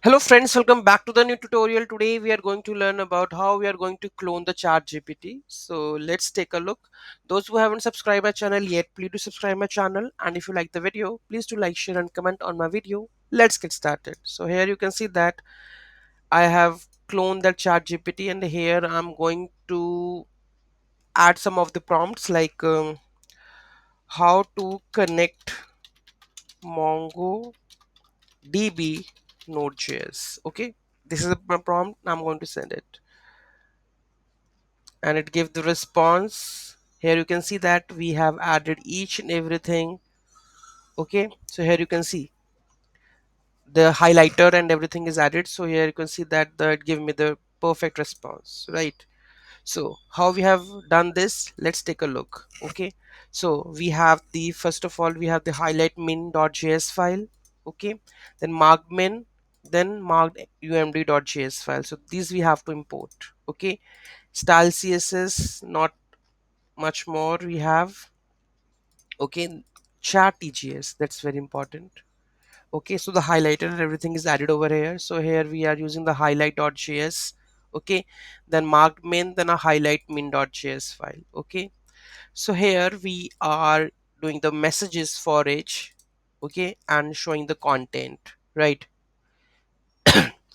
Hello friends, welcome back to the new tutorial. Today we are going to learn about how we are going to clone the chat GPT. So let's take a look. Those who haven't subscribed my channel yet, please do subscribe my channel. And if you like the video, please do like, share and comment on my video. Let's get started. So here you can see that I have cloned that chat GPT, and here I'm going to add some of the prompts like how to connect MongoDB Node.js. Okay, this is a prompt. I'm going to send it. And it gives the response. Here you can see that we have added each and everything. Okay, so here you can see the highlighter and everything is added. So here you can see that it give me the perfect response, right? So how we have done this, let's take a look. Okay, so we have the first of all we have the highlight min.js file. Okay, then marked min, then marked umd.js file. So these we have to import. Okay, style css, not much more we have. Okay, chat tgs, that's very important. Okay, so the highlighter and everything is added over here. So here we are using the highlight.js. Okay, then marked min, then a highlight min.js file. Okay, so here we are doing the messages for each. Okay, and showing the content, right?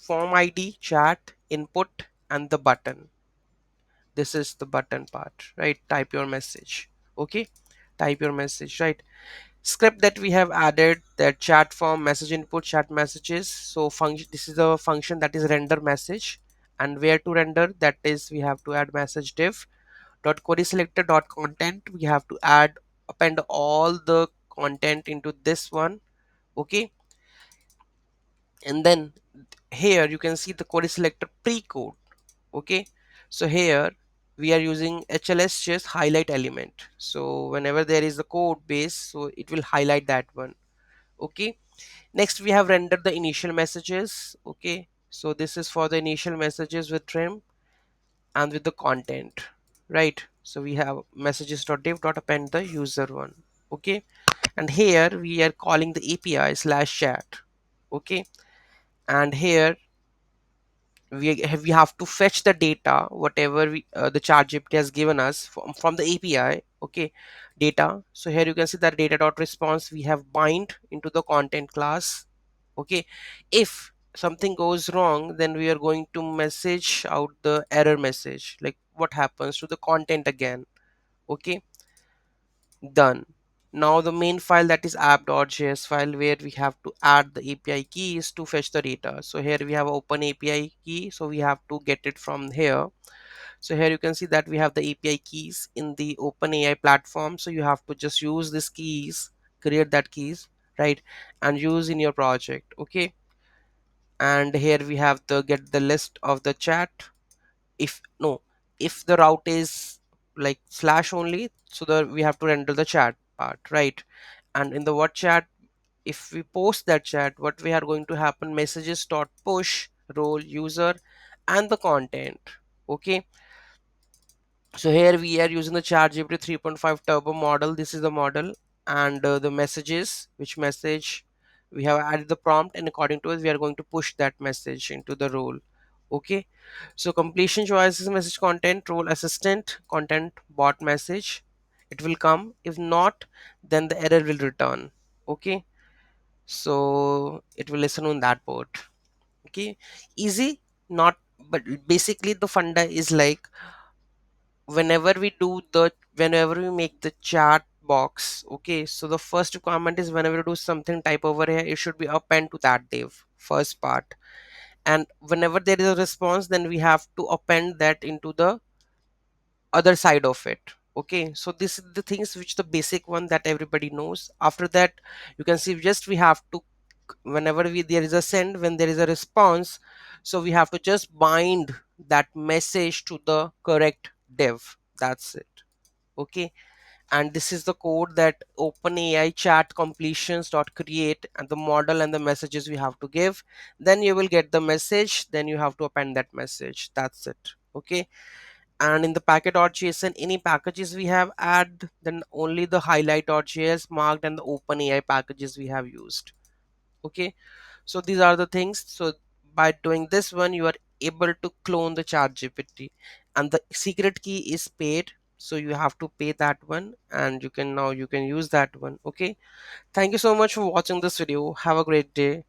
Form id, chat, input, and the button. This is the button part, right? Type your message. Okay, type your message, right? Script that we have added, that chat form, message input, chat messages. So function, this is a function that is render message, and where to render, that is we have to add message div dot query selector dot content. We have to add, append all the content into this one. Okay, and then here you can see the query selector pre-code. Okay, so here we are using hls just highlight element. So whenever there is a code base, so it will highlight that one. Okay, next we have rendered the initial messages. Okay, so this is for the initial messages with trim and with the content, right? So we have messages.div.append the user one. Okay, and here we are calling the api slash chat. Okay, and here we have to fetch the data whatever the ChatGPT has given us from the API. Okay, data. So here you can see that data dot response we have bind into the content class. Okay, if something goes wrong, then we are going to message out the error message, like what happens to the content again. Okay, done. Now the main file, that is app.js file, where we have to add the API keys to fetch the data. So here we have open API key, so we have to get it from here. So here you can see that we have the API keys in the OpenAI platform. So you have to just use these keys, create that keys, right, and use in your project. Okay, and here we have the get the list of the chat. If no, if the route is like slash only, so the we have to render the chat part, right? And in the what chat, if we post that chat, what we are going to happen, messages dot push role user and the content. Okay, so here we are using the ChatGPT 3.5 turbo model. This is the model, and the messages, which message we have added the prompt, and according to it we are going to push that message into the role. Okay, so completion choices, message content, role assistant, content bot message, it will come. If not, then the error will return. Okay, so it will listen on that port. Okay, easy, not, but basically the funda is like, whenever we make the chat box. Okay, so the first requirement is whenever you do something, type over here, it should be append to that div first part. And whenever there is a response, then we have to append that into the other side of it. Okay, so this is the things which the basic one that everybody knows. After that, you can see just we have to, whenever there is a send, when there is a response, so we have to just bind that message to the correct div. That's it. Okay, and this is the code that OpenAI chat completions dot create, and the model and the messages we have to give. Then you will get the message, then you have to append that message. That's it. Okay, and in the packet.json, any packages we have add, then only the highlight.js marked and the OpenAI packages we have used. Okay, so these are the things. So by doing this one you are able to clone the chat GPT, and the secret key is paid, so you have to pay that one, and you can use that one. Okay, thank you so much for watching this video. Have a great day.